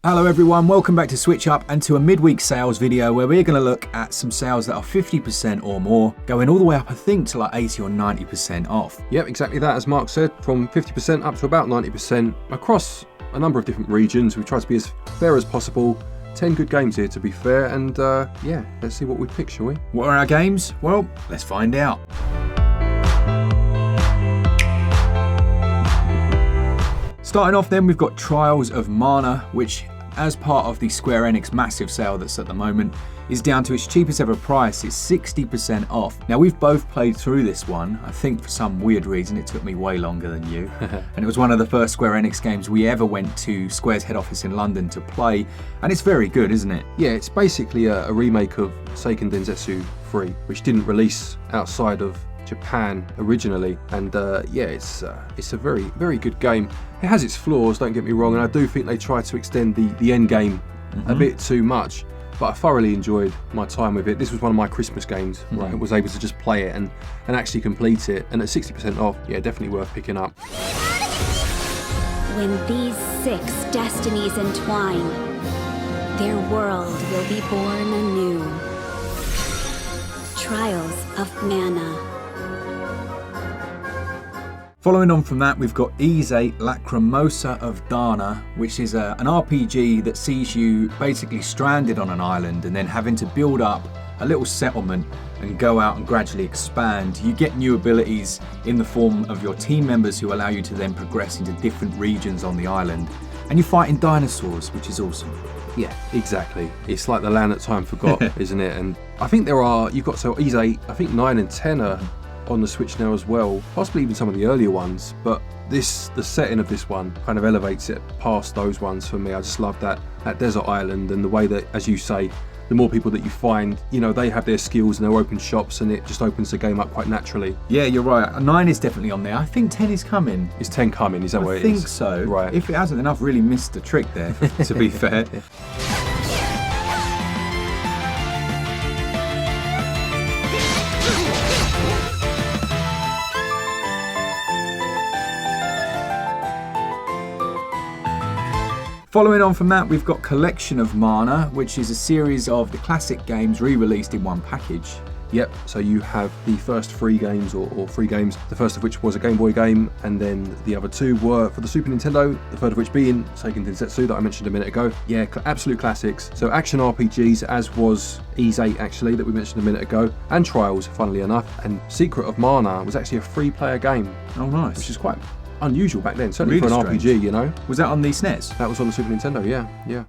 Hello everyone, welcome back to SwitchUp and to a midweek sales video where we're going to look at some sales that are 50% or more, going all the way up I think to like 80 or 90% off. Yep, exactly that, as Mark said, from 50% up to about 90% across a number of different regions. We try to be as fair as possible. 10 good games here to be fair, and yeah, let's see what we pick, shall we? What are our games? Well, let's find out. Starting off then, we've got Trials of Mana, which as part of the Square Enix massive sale that's at the moment, is down to its cheapest ever price. It's 60% off. Now we've both played through this one. I think for some weird reason it took me way longer than you. And it was one of the first Square Enix games we ever went to Square's head office in London to play. And it's very good, isn't it? Yeah, it's basically a remake of Seiken Densetsu 3, which didn't release outside of Japan originally, and yeah, it's a very, very good game. It has its flaws, don't get me wrong, and I do think they try to extend the end game a bit too much, but I thoroughly enjoyed my time with it. This was one of my Christmas games where I was able to just play it and actually complete it, and at 60% off, yeah, definitely worth picking up. When these 6 destinies entwine, their world will be born anew. Trials of Mana. Following on from that, we've got Ise Lacrimosa of Dana, which is an RPG that sees you basically stranded on an island and then having to build up a little settlement and go out and gradually expand. You get new abilities in the form of your team members who allow you to then progress into different regions on the island. And you're fighting dinosaurs, which is awesome. Yeah, exactly. It's like the land that time forgot, isn't it? And I think you've got Ise, I think 9 and 10 are on the Switch now as well, possibly even some of the earlier ones, but the setting of this one kind of elevates it past those ones for me. I just love that desert island and the way that, as you say, the more people that you find, you know, they have their skills and they'll open shops and it just opens the game up quite naturally. Yeah, you're right. 9 is definitely on there. I think 10 is coming. Is 10 coming? Is that what it is? I think so. Right. If it hasn't, then I've really missed the trick there, to be fair. Following on from that, we've got Collection of Mana, which is a series of the classic games re-released in one package. Yep, so you have the first 3 games, or 3 games, the first of which was a Game Boy game, and then the other 2 were for the Super Nintendo, the third of which being Seiken Densetsu that I mentioned a minute ago. Yeah, absolute classics. So action RPGs, as was Ise actually, that we mentioned a minute ago, and Trials, funnily enough, and Secret of Mana was actually a 3-player game. Oh nice. Which is quite unusual back then, certainly really for an strange. RPG, you know. Was that on the SNES? That was on the Super Nintendo, yeah.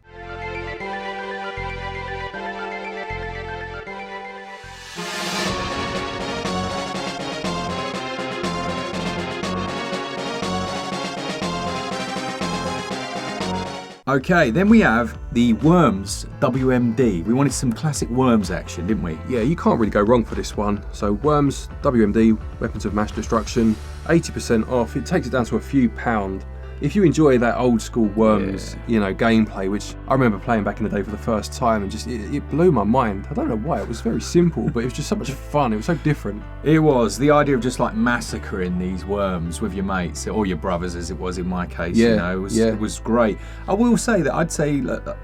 Okay, then we have the Worms W.M.D. We wanted some classic Worms action, didn't we? Yeah, you can't really go wrong for this one. So Worms, W.M.D, Weapons of Mass Destruction, 80% off. It takes it down to a few pound. If you enjoy that old school Worms, you know, gameplay, which I remember playing back in the day for the first time, and just it blew my mind. I don't know why. It was very simple, but it was just so much fun. It was so different. It was. The idea of just like massacring these worms with your mates or your brothers, as it was in my case. Yeah, you know, it was great. I will say that I'd say that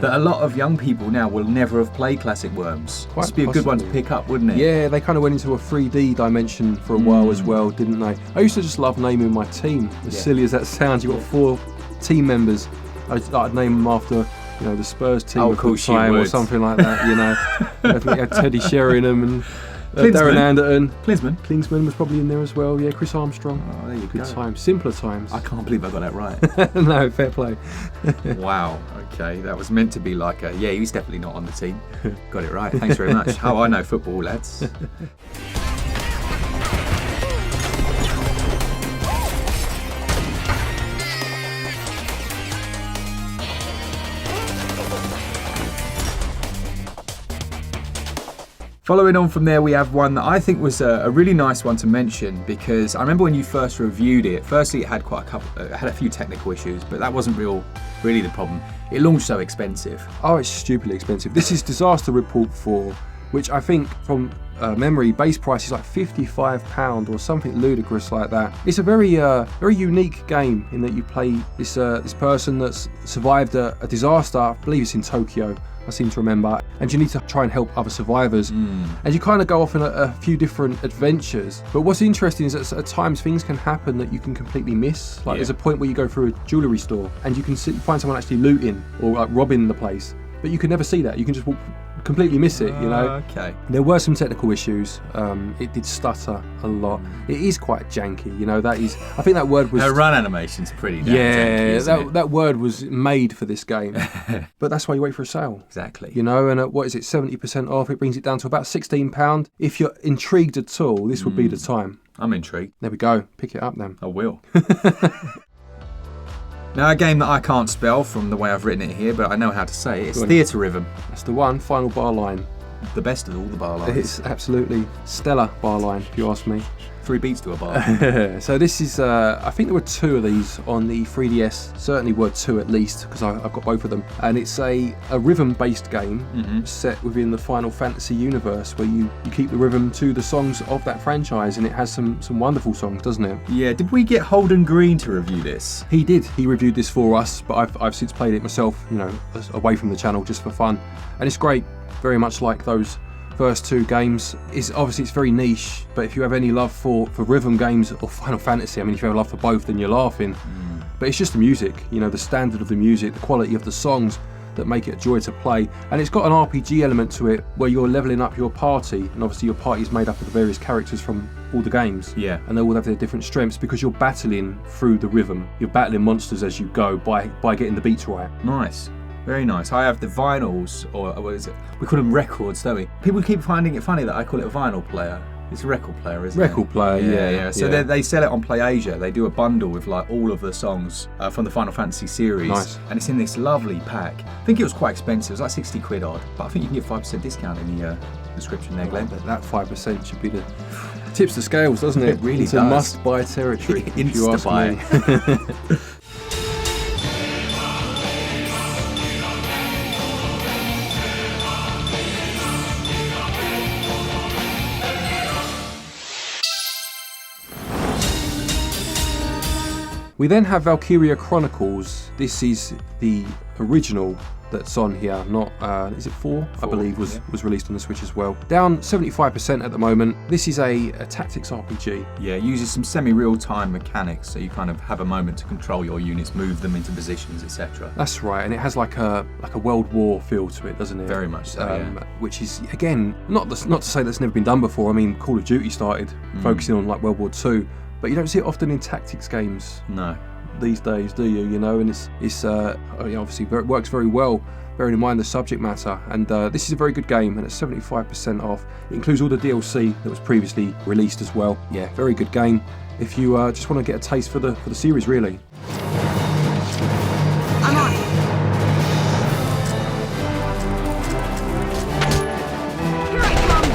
a lot of young people now will never have played classic Worms. Quite It'd be a good one to possibly. pick up, wouldn't it? Yeah, they kind of went into a 3D dimension for a while as well, didn't they? I used to just love naming my team. As silly as that sounds, you've got 4 team members. I'd name them after, you know, the Spurs team of the time or something like that, you know. I think you had Teddy Sheringham and Darren Anderton. Klinsmann was probably in there as well. Yeah, Chris Armstrong. Oh, there you Good go. times, simpler times. I can't believe I got that right. No, fair play. Wow. Okay, that was meant to be like he was definitely not on the team. Got it right. Thanks very much. How I know football, lads. Following on from there, we have one that I think was a really nice one to mention, because I remember when you first reviewed it, firstly it had had a few technical issues, but that wasn't really the problem. It launched so expensive. Oh, it's stupidly expensive. This is Disaster Report 4, which I think from memory, base price is like £55 or something ludicrous like that. It's a very unique game in that you play this person that's survived a disaster. I believe it's in Tokyo, I seem to remember, and you need to try and help other survivors. And you kind of go off on a few different adventures. But what's interesting is that at times things can happen that you can completely miss. Like there's a point where you go through a jewellery store and you can find someone actually looting or like robbing the place, but you can never see that. You can just completely miss it, you know. Okay. There were some technical issues. It did stutter a lot. It is quite janky, you know. That is, I think that word was. Her run animation's pretty damn janky, isn't that word was made for this game. But that's why you wait for a sale. Exactly. You know, and at, what is it, 70% off? It brings it down to about £16. If you're intrigued at all, this would be the time. I'm intrigued. There we go. Pick it up then. I will. Now, a game that I can't spell from the way I've written it here, but I know how to say it. It's THEATRHYTHM. That's the one. Final bar line. The best of all the bar lines. It's absolutely stellar bar line, if you ask me. 3 beats to a bar. So this is, I think there were 2 of these on the 3DS. Certainly were 2 at least, because I've got both of them. And it's a rhythm-based game set within the Final Fantasy universe, where you keep the rhythm to the songs of that franchise, and it has some wonderful songs, doesn't it? Yeah, did we get Holden Green to review this? He did. He reviewed this for us, but I've since played it myself, you know, away from the channel just for fun. And it's great, very much like those first 2 games. It's very niche, but if you have any love for rhythm games or Final Fantasy, I mean, if you have love for both, then you're laughing. But it's just the music, you know, the standard of the music, the quality of the songs that make it a joy to play. And it's got an RPG element to it where you're leveling up your party, and obviously your party is made up of the various characters from all the games. Yeah. And they all have their different strengths because you're battling through the rhythm. You're battling monsters as you go by getting the beats right. Nice. Very nice. I have the vinyls, or what is it? We call them records, don't we? People keep finding it funny that I call it a vinyl player. It's a record player, isn't it? Record player, yeah. So they sell it on PlayAsia. They do a bundle with like all of the songs from the Final Fantasy series. Nice. And it's in this lovely pack. I think it was quite expensive. It was like 60 quid odd. But I think you can get 5% discount in the description there, Glenn. That 5% should be the tips the scales, doesn't it? It really it's does. It's a must-buy territory, if you ask me. We then have Valkyria Chronicles. This is the original that's on here, not, is it 4? I believe was released on the Switch as well. Down 75% at the moment. This is a tactics RPG. Yeah, it uses some semi-real-time mechanics, so you kind of have a moment to control your units, move them into positions, etc. That's right, and it has like a World War feel to it, doesn't it? Very much so, yeah. Which is, again, not to say that's never been done before. I mean, Call of Duty started focusing on like World War II, but you don't see it often in tactics games. No. These days, do you? You know, and it's obviously works very well, bearing in mind the subject matter. And this is a very good game, and it's 75% off. It includes all the DLC that was previously released as well. Yeah, very good game. If you just want to get a taste for the series, really. I'm on. Here I come.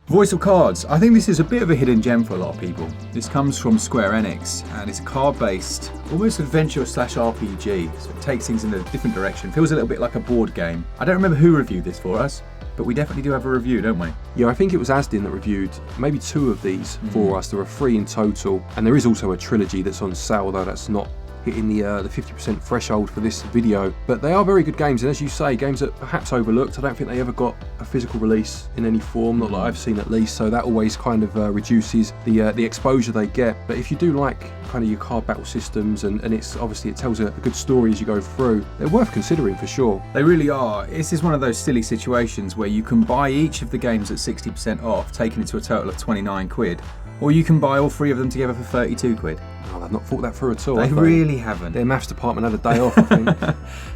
Voice of Cards. I think this is a bit of a hidden gem for a lot of people. This comes from Square Enix, and it's a card-based, almost adventure/RPG. So it takes things in a different direction. Feels a little bit like a board game. I don't remember who reviewed this for us, but we definitely do have a review, don't we? Yeah, I think it was Asdin that reviewed maybe 2 of these for us. There are 3 in total, and there is also a trilogy that's on sale, though that's not hitting the 50% threshold for this video. But they are very good games, and as you say, games that perhaps overlooked. I don't think they ever got a physical release in any form, not that I've seen at least, so that always kind of reduces the exposure they get. But if you do like kind of your card battle systems, and it's obviously it tells a good story as you go through, they're worth considering for sure. They really are. This is one of those silly situations where you can buy each of the games at 60% off, taking it to a total of 29 quid, or you can buy all 3 of them together for 32 quid. Oh, they've not thought that through at all. They really haven't. Their maths department had a day off, I think.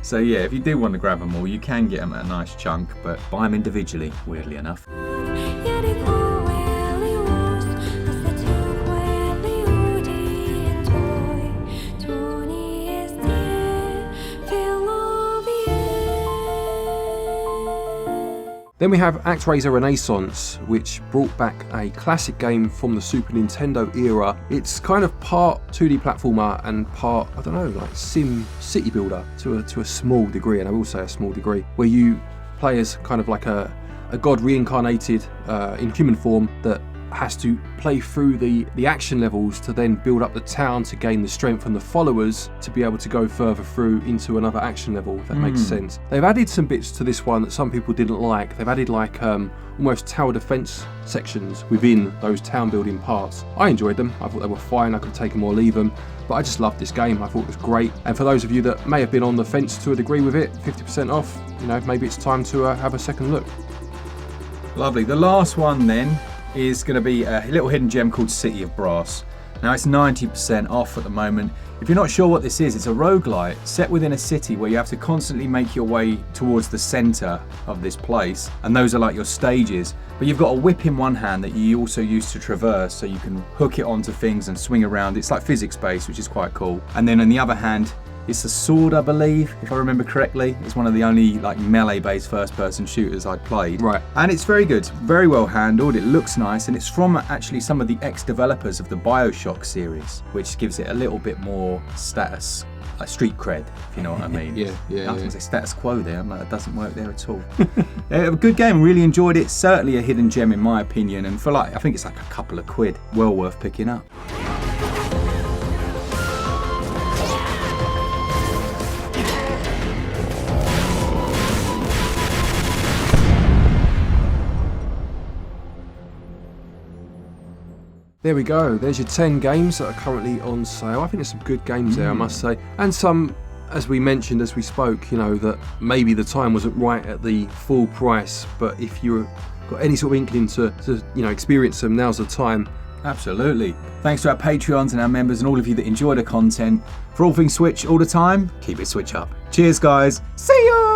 So yeah, if you do want to grab them all, you can get them at a nice chunk, but buy them individually, weirdly enough. Then we have Actraiser Renaissance, which brought back a classic game from the Super Nintendo era. It's kind of part 2D platformer and part, I don't know, like sim city builder to a small degree, and I will say a small degree, where you play as kind of like a god reincarnated in human form that has to play through the action levels to then build up the town to gain the strength from the followers to be able to go further through into another action level, if that makes sense. They've added some bits to this one that some people didn't like. They've added like almost tower defense sections within those town building parts. I enjoyed them. I thought they were fine. I could take them or leave them, but I just loved this game. I thought it was great. And for those of you that may have been on the fence to a degree with it, 50% off, you know, maybe it's time to have a second look. Lovely. The last one then is going to be a little hidden gem called City of Brass. Now it's 90% off at the moment. If you're not sure what this is, it's a roguelite set within a city where you have to constantly make your way towards the centre of this place, and those are like your stages. But you've got a whip in one hand that you also use to traverse, so you can hook it onto things and swing around. It's like physics based, which is quite cool. And then on the other hand, it's a sword, I believe, if I remember correctly. It's one of the only like melee-based first-person shooters I'd played. Right. And it's very good, very well handled. It looks nice, and it's from actually some of the ex-developers of the BioShock series, which gives it a little bit more status, like street cred, if you know what I mean. Yeah. I was going to say status quo there. I'm like, that doesn't work there at all. A good game. Really enjoyed it. Certainly a hidden gem in my opinion, and for like, I think it's like a couple of quid. Well worth picking up. There we go, there's your 10 games that are currently on sale. I think there's some good games there, I must say. And some, as we mentioned as we spoke, you know, that maybe the time wasn't right at the full price, but if you've got any sort of inkling to you know, experience them, now's the time. Absolutely. Thanks to our Patreons and our members and all of you that enjoy the content. For all things Switch all the time, keep it Switch up. Cheers guys. See ya!